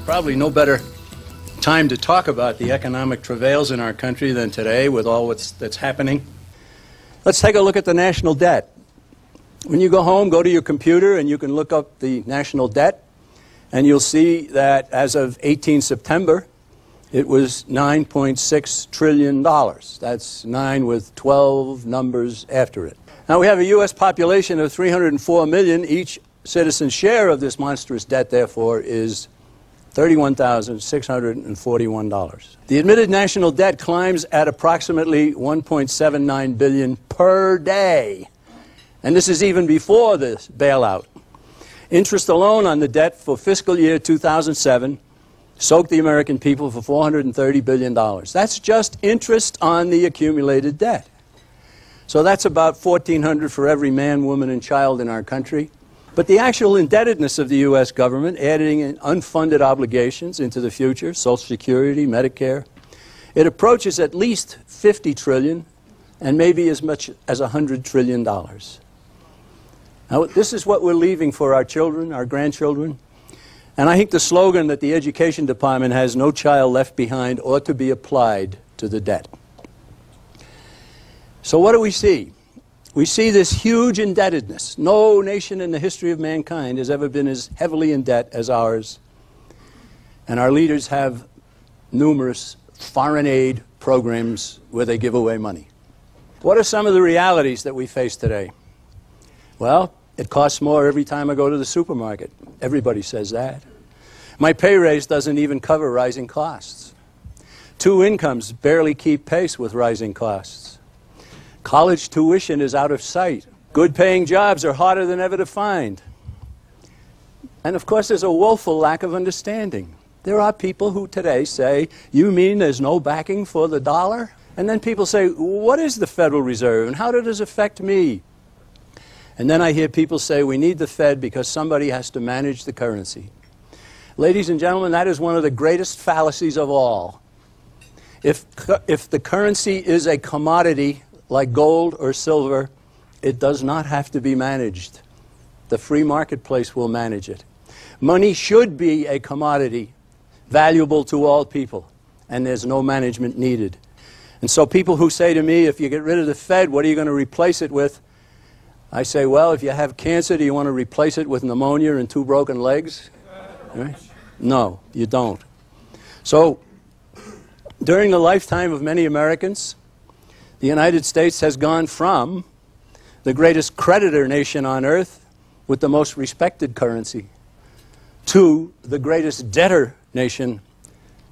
probably no better time to talk about the economic travails in our country than today with all that's happening. Let's take a look at the national debt. When you go home, go to your computer and you can look up the national debt, and you'll see that as of 18 September, it was $9.6 trillion. That's 9 with 12 numbers after it. Now we have a U.S. population of 304 million. Each citizen's share of this monstrous debt, therefore, is $31,641. The admitted national debt climbs at approximately $1.79 billion per day. And this is even before this bailout. Interest alone on the debt for fiscal year 2007 soaked the American people for $430 billion. That's just interest on the accumulated debt. So that's about $1,400 for every man, woman, and child in our country. But the actual indebtedness of the U.S. government, adding in unfunded obligations into the future, Social Security, Medicare, it approaches at least $50 trillion and maybe as much as $100 trillion. Now, this is what we're leaving for our children, our grandchildren. And I think the slogan that the Education Department has, "No child left behind," ought to be applied to the debt. So what do we see? We see this huge indebtedness. No nation in the history of mankind has ever been as heavily in debt as ours. And our leaders have numerous foreign aid programs where they give away money. What are some of the realities that we face today? Well, it costs more every time I go to the supermarket. Everybody says that. My pay raise doesn't even cover rising costs. 2 incomes barely keep pace with rising costs. College tuition is out of sight. Good-paying jobs are harder than ever to find. And of course, there's a woeful lack of understanding. There are people who today say, "You mean there's no backing for the dollar?" And then people say, "What is the Federal Reserve and how does it affect me?" And then I hear people say, "We need the Fed because somebody has to manage the currency." Ladies and gentlemen, that is one of the greatest fallacies of all. If the currency is a commodity like gold or silver, it does not have to be managed. The free marketplace will manage it. Money should be a commodity, valuable to all people, and there's no management needed. And so people who say to me, "If you get rid of the Fed, what are you going to replace it with?" I say, well, if you have cancer, do you want to replace it with pneumonia and 2 broken legs? Right? No, you don't. So, during the lifetime of many Americans, the United States has gone from the greatest creditor nation on earth with the most respected currency to the greatest debtor nation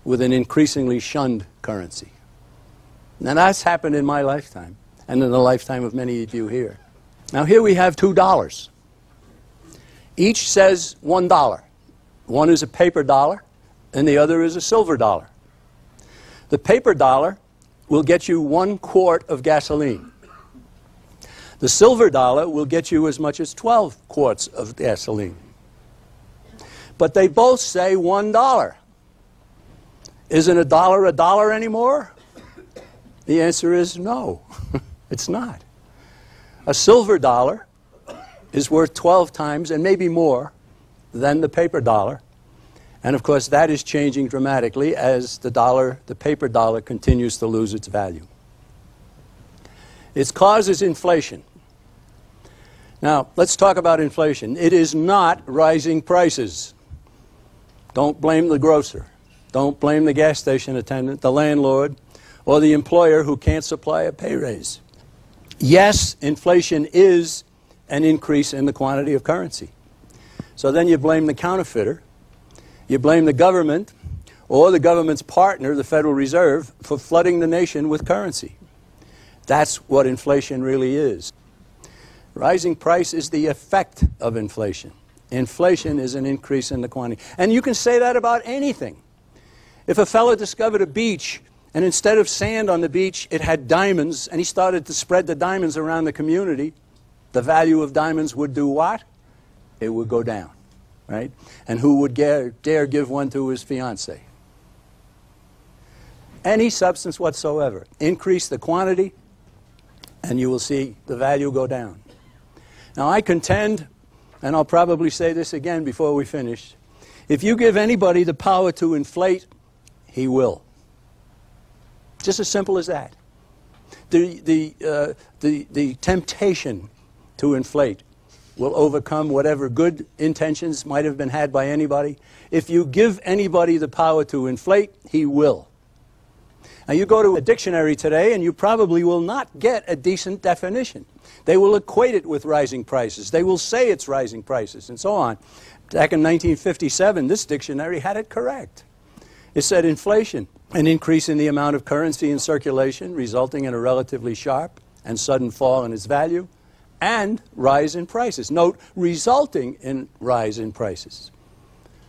with an increasingly shunned currency. Now that's happened in my lifetime and in the lifetime of many of you here. Now here we have $2. Each says $1. One is a paper dollar and the other is a silver dollar. The paper dollar will get you 1 quart of gasoline. The silver dollar will get you as much as 12 quarts of gasoline. But they both say $1. Isn't a dollar anymore? The answer is no, it's not. A silver dollar is worth 12 times and maybe more than the paper dollar. And of course, that is changing dramatically as the paper dollar continues to lose its value. Its cause is inflation. Now, let's talk about inflation. It is not rising prices. Don't blame the grocer. Don't blame the gas station attendant, the landlord, or the employer who can't supply a pay raise. Yes, inflation is an increase in the quantity of currency. So then you blame the counterfeiter. You blame the government or the government's partner, the Federal Reserve, for flooding the nation with currency. That's what inflation really is. Rising price is the effect of inflation. Inflation is an increase in the quantity. And you can say that about anything. If a fellow discovered a beach and instead of sand on the beach, it had diamonds, and he started to spread the diamonds around the community, the value of diamonds would do what? It would go down. Right? And who would dare give one to his fiancée? Any substance whatsoever. Increase the quantity, and you will see the value go down. Now, I contend, and I'll probably say this again before we finish, If you give anybody the power to inflate, he will. Just as simple as that. The temptation to inflate will overcome whatever good intentions might have been had by anybody. If you give anybody the power to inflate, he will. Now you go to a dictionary today and you probably will not get a decent definition. They will equate it with rising prices. They will say it's rising prices and so on. Back in 1957, this dictionary had it correct. It said inflation, an increase in the amount of currency in circulation resulting in a relatively sharp and sudden fall in its value, and rise in prices. Note, resulting in rise in prices.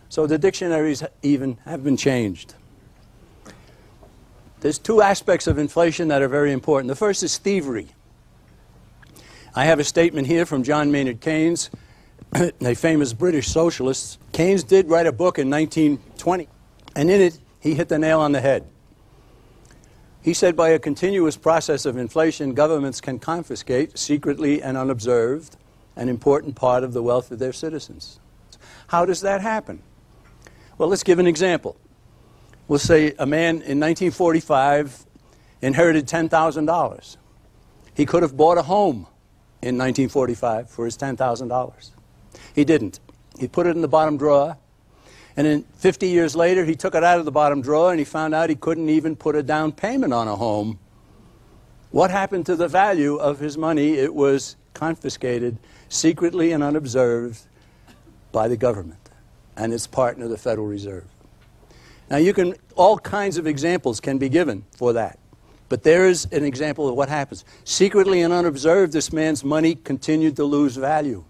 So the dictionaries even have been changed. There's two aspects of inflation that are very important. The first is thievery. I have a statement here from John Maynard Keynes, a famous British socialist. Keynes did write a book in 1920, and in it he hit the nail on the head. He said, by a continuous process of inflation, governments can confiscate, secretly and unobserved, an important part of the wealth of their citizens. How does that happen? Well, let's give an example. We'll say a man in 1945 inherited $10,000. He could have bought a home in 1945 for his $10,000. He didn't. He put it in the bottom drawer, and then 50 years later he took it out of the bottom drawer and he found out he couldn't even put a down payment on a home. What happened to the value of his money? It was confiscated secretly and unobserved by the government and its partner, the Federal Reserve. Now all kinds of examples can be given for that. But there is an example of what happens. Secretly and unobserved, this man's money continued to lose value.